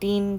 3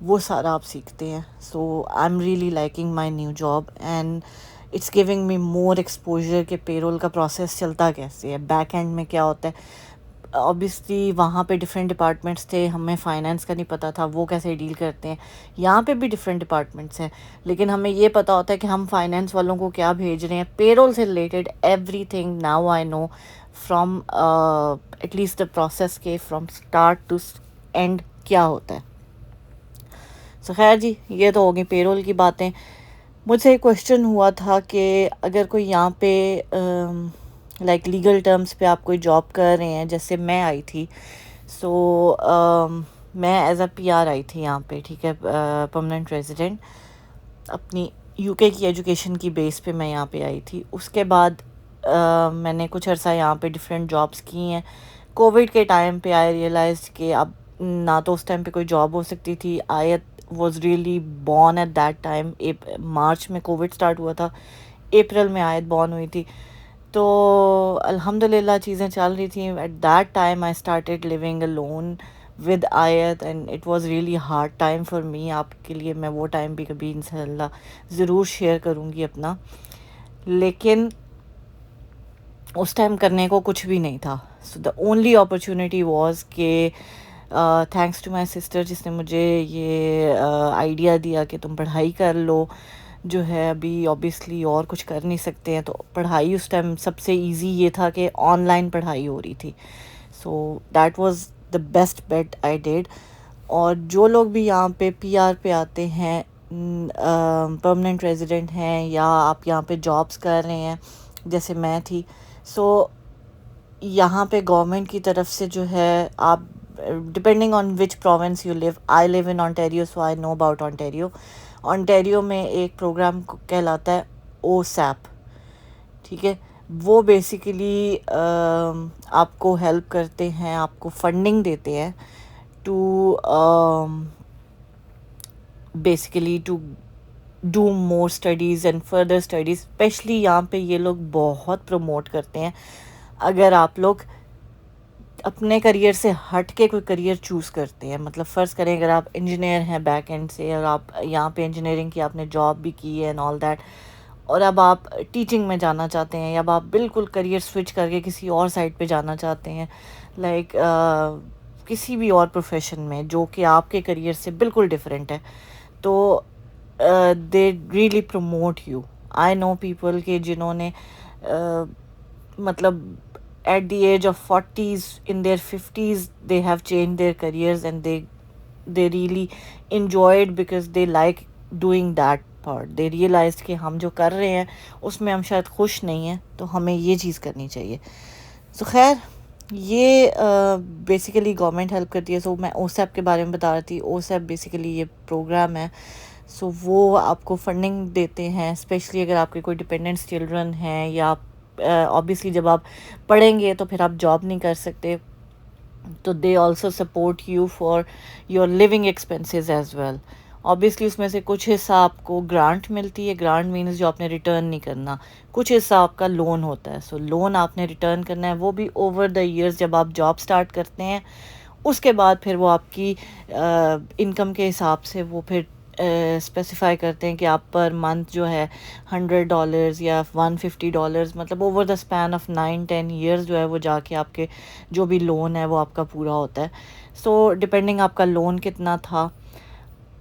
وہ سارا آپ سیکھتے ہیں. So I am really liking my new job and it's giving me more exposure کہ پے رول کا پروسیس چلتا کیسے ہے, بیک اینڈ میں کیا ہوتا ہے. آبویسلی وہاں پہ ڈفرینٹ ڈپارٹمنٹس تھے, ہمیں فائنینس کا نہیں پتہ تھا وہ کیسے ڈیل کرتے ہیں. یہاں پہ بھی ڈفرینٹ ڈپارٹمنٹس ہیں, لیکن ہمیں یہ پتہ ہوتا ہے کہ ہم فائنینس والوں کو کیا بھیج رہے ہیں. پے رول سے related everything now I know from at least the process کے فرام اسٹارٹ ٹو اینڈ کیا ہوتا ہے. سو خیر جی, یہ تو ہوگی پے رول کی باتیں. مجھ سے ایک کویشچن ہوا تھا کہ اگر کوئی یہاں پہ لائک لیگل ٹرمز پہ آپ کوئی جاب کر رہے ہیں, جیسے میں آئی تھی. سو میں ایز اے پی آر آئی تھی یہاں پہ, ٹھیک ہے, پرماننٹ ریزیڈنٹ. اپنی یو کے کی ایجوکیشن کی بیس پہ میں یہاں پہ آئی تھی. اس کے بعد میں نے کچھ عرصہ یہاں پہ ڈفرینٹ جابس کی ہیں. کووڈ کے ٹائم پہ آئی ریئلائز کہ اب نہ تو اس ٹائم پہ کوئی جاب ہو سکتی تھی. It was really boring at that time. March میں کووڈ اسٹارٹ ہوا تھا, اپریل میں آیت بورن ہوئی تھی. تو الحمد للہ چیزیں چل رہی تھیں. At that time I started living alone with Ayat and it was really hard time for me. آپ کے لیے میں وہ ٹائم بھی کبھی انشاء اللہ ضرور شیئر کروں گی اپنا. لیکن اس ٹائم کرنے کو کچھ بھی نہیں تھا. سو دا اونلی اپرچونیٹی واز کہ تھینکس ٹو مائی سسٹر جس نے مجھے یہ آئیڈیا دیا کہ تم پڑھائی کر لو. جو ہے ابھی آبویسلی اور کچھ کر نہیں سکتے ہیں, تو پڑھائی اس ٹائم سب سے ایزی یہ تھا کہ آن لائن پڑھائی ہو رہی تھی. So that was the best bet I did. اور جو لوگ بھی یہاں پہ پی آر پہ آتے ہیں, پرماننٹ ریزیڈنٹ ہیں, یا آپ یہاں پہ جابس کر رہے ہیں جیسے میں تھی, سو یہاں پہ گورنمنٹ کی طرف سے جو ہے آپ depending on which province you live. I live in Ontario so I know about Ontario. Ontario میں ایک پروگرام کہلاتا ہے او سیپ, ٹھیک ہے. وہ بیسیکلی آپ کو ہیلپ کرتے ہیں, آپ کو فنڈنگ دیتے ہیں to basically to do more studies and further studies. Specially یہاں پہ یہ لوگ بہت پروموٹ کرتے ہیں اگر آپ لوگ اپنے کریئر سے ہٹ کے کوئی کریئر چوز کرتے ہیں. مطلب فرض کریں اگر آپ انجینئر ہیں بیک اینڈ سے, اور آپ یہاں پہ انجینئرنگ کی آپ نے جاب بھی کی ہے اینڈ آل دیٹ, اور اب آپ ٹیچنگ میں جانا چاہتے ہیں, یا اب آپ بالکل کریئر سوئچ کر کے کسی اور سائڈ پہ جانا چاہتے ہیں, لائک کسی بھی اور پروفیشن میں جو کہ آپ کے کریئر سے بالکل ڈفرینٹ ہے, تو they really promote you. I know people کہ جنہوں نے مطلب at the age of 40s in their 50s they have changed their careers and they really enjoyed because they like doing that part. They realized کہ ہم جو کر رہے ہیں اس میں ہم شاید خوش نہیں ہیں, تو ہمیں یہ چیز کرنی چاہیے. سو خیر یہ بیسیکلی گورنمنٹ ہیلپ کرتی ہے. سو میں او سیپ کے بارے میں بتا رہی تھی. او سیپ بیسیکلی یہ پروگرام ہے. سو وہ آپ کو فنڈنگ دیتے ہیں, اسپیشلی اگر آپ کے کوئی ڈپینڈنٹس چلڈرن ہیں, یا آپ obviously جب آپ پڑھیں گے تو پھر آپ جاب نہیں کر سکتے, تو they also support you for your living expenses as well. obviously اس میں سے کچھ حصہ آپ کو گرانٹ ملتی ہے. گرانٹ مینس جو آپ نے ریٹرن نہیں کرنا. کچھ حصہ آپ کا لون ہوتا ہے. سو لون آپ نے ریٹرن کرنا ہے, وہ بھی اوور دا ایئرس. جب آپ جاب اسٹارٹ کرتے ہیں اس کے بعد پھر وہ آپ کی انکم کے حساب سے وہ پھر اسپیسیفائی کرتے ہیں کہ آپ پر منتھ جو ہے $100 یا $150, مطلب over the span of 9-10 years جو ہے وہ جا کے آپ کے جو بھی لون ہے وہ آپ کا پورا ہوتا ہے. سو ڈپینڈنگ آپ کا لون کتنا تھا,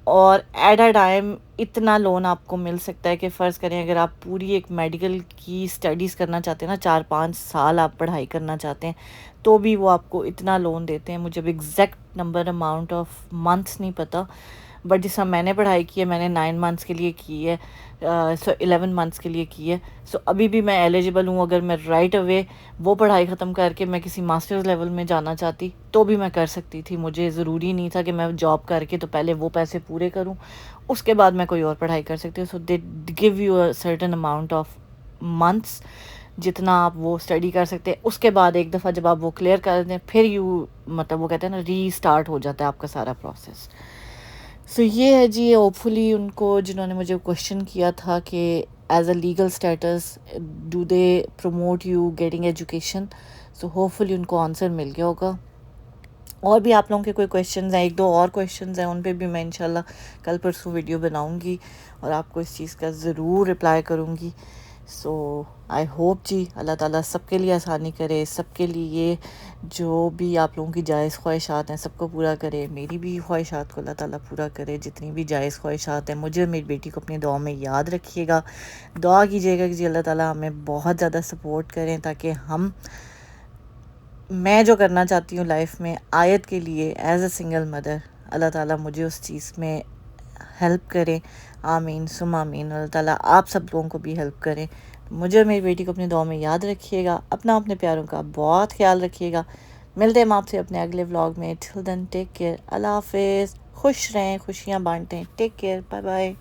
اور ایٹ اے ٹائم اتنا لون آپ کو مل سکتا ہے کہ فرض کریں اگر آپ پوری ایک میڈیکل کی اسٹڈیز کرنا چاہتے ہیں نا, 4-5 سال آپ پڑھائی کرنا چاہتے ہیں, تو بھی وہ آپ کو اتنا لون دیتے ہیں. مجھے اب exact number amount of months نہیں پتہ, بٹ جس طرح میں نے پڑھائی کی ہے میں نے 9 months کے لیے کی ہے, 11 months کے لیے کی ہے. سو ابھی بھی میں ایلیجبل ہوں. اگر میں رائٹ اوے وہ پڑھائی ختم کر کے میں کسی ماسٹرز لیول میں جانا چاہتی تو بھی میں کر سکتی تھی. مجھے ضروری نہیں تھا کہ میں جاب کر کے تو پہلے وہ پیسے پورے کروں, اس کے بعد میں کوئی اور پڑھائی کر سکتی ہوں. So they give you a certain amount of months جتنا آپ وہ اسٹڈی کر سکتے ہیں. اس کے بعد ایک دفعہ جب آپ وہ کلیئر کر دیں پھر مطلب وہ کہتے ہیں نا ری اسٹارٹ ہو جاتا ہے آپ کا سارا پروسیس. سو یہ ہے جی. ہوپ فلی ان کو جنہوں نے مجھے کویشچن کیا تھا کہ as a legal status do they promote you getting education, so hopefully ان کو آنسر مل گیا ہوگا. اور بھی آپ لوگوں کے کوئی کویشچنز ہیں، ایک دو اور کویشچنز ہیں، ان پہ بھی میں انشاءاللہ کل پرسوں ویڈیو بناؤں گی اور آپ کو اس چیز کا ضرور رپلائی کروں گی. سو آئی ہوپ جی اللہ تعالیٰ سب کے لیے آسانی کرے، سب کے لیے جو بھی آپ لوگوں کی جائز خواہشات ہیں سب کو پورا کرے. میری بھی خواہشات کو اللہ تعالیٰ پورا کرے، جتنی بھی جائز خواہشات ہیں. مجھے اور میری بیٹی کو اپنی دعا میں یاد رکھیے گا، دعا کیجیے گا کہ جی اللہ تعالیٰ ہمیں بہت زیادہ سپورٹ کریں تاکہ میں جو کرنا چاہتی ہوں لائف میں آیت کے لیے ایز اے سنگل مدر، اللہ تعالیٰ مجھے اس چیز میں ہیلپ کرے. آمین ثم آمین. اللہ تعالیٰ آپ سب لوگوں کو بھی ہیلپ کرے. مجھے اور میری بیٹی کو اپنی دعا میں یاد رکھیے گا. اپنے پیاروں کا بہت خیال رکھیے گا. ملتے ہیں ہم آپ سے اپنے اگلے ولاگ میں. ٹل دین ٹیک کیئر. اللہ حافظ. خوش رہیں، خوشیاں بانٹیں. Take care. Bye bye.